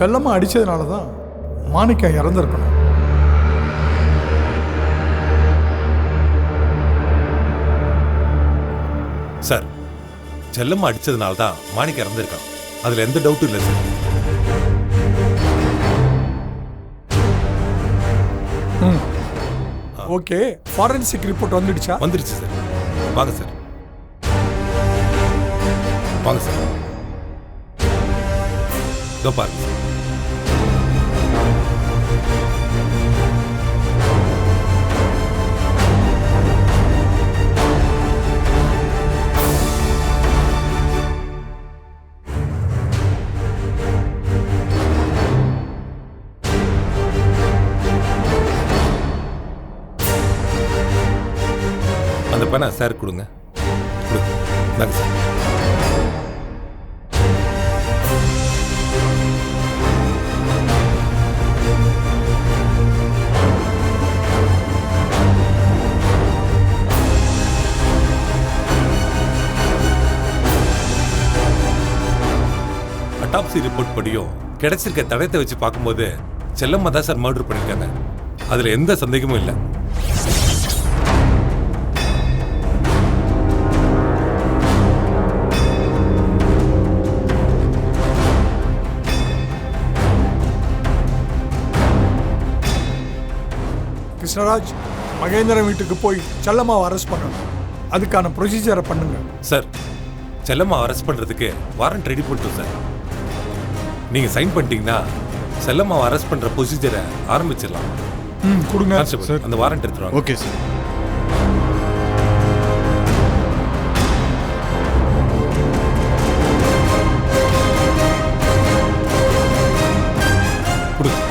செல்லம்மா அடிச்சதுனால தான் மாணிக்கம் இறந்துருக்கணும். சார், செல்லம்மா அடிச்சதுனால தான் மாணிக்கம் இறந்துருக்கான். அதுல எந்த டவுட்டும் இல்லை சார். ஓகே, ஃபாரன்சிக் ரிப்போர்ட் வந்துடுச்சா? வந்துடுச்சு சார். வாங்க சார், வாங்க சார். இதோ பாருங்க சார். அந்த பேனா சார் கொடுங்க. கொடுங்க சார். அட்டாப்சி ரிப்போர்ட் படியும் கிடைச்சிருக்க தடயத்தை வச்சு பார்க்கும்போது செல்லம்மா தான் சார் மர்டர் பண்ணிருக்காங்க. அதுல எந்த சந்தேகமும் இல்லை. கிருஷ்ணராஜ், மகேந்திரன் வீட்டுக்கு போய் செல்லம்மாவை அரெஸ்ட் பண்ணணும். அதுக்கான ப்ரொசீஜரை பண்ணுங்க. சார், செல்லம்மா அரெஸ்ட் பண்றதுக்கு வாரண்ட் ரெடி பண்ணிட்டோம் சார். நீங்க சைன் பண்ணிட்டீங்கன்னா செல்லம்மாவை அரெஸ்ட் பண்ற ப்ரொசீஜரை ஆரம்பிச்சிடலாம். கொடுங்க சார். அந்த வாரண்ட் எடுத்துருவாங்க. Okay sir. கொடுங்க.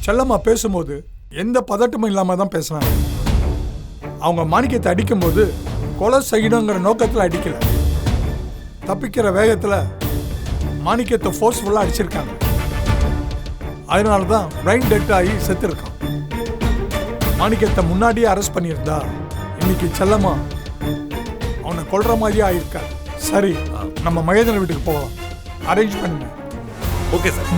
செல்லம்மா பேசும்போது எந்த பதட்டமும் இல்லாம தான் பேசுனாங்க. அவங்க மாணிக்கத்தை அடிக்கும்போது கொலை செய்யணுங்கிற நோக்கத்தில் அடிக்கல. தப்பிக்கிற வேகத்தில் மாணிக்கத்தை ஃபோர்ஸ்ஃபுல்லாக அடிச்சிருக்காங்க. அதனால தான் பிரைன் டெட் ஆகி செத்துருக்கான். மாணிக்கத்தை முன்னாடியே அரெஸ்ட் பண்ணியிருந்தா இன்னைக்கு செல்லம்மா அவனை கொல்ற மாதிரியே ஆயிருக்கா. சரி, நம்ம மகேந்திரன் வீட்டுக்கு போகலாம். அரேஞ்ச் பண்ணுங்க. Okay sir.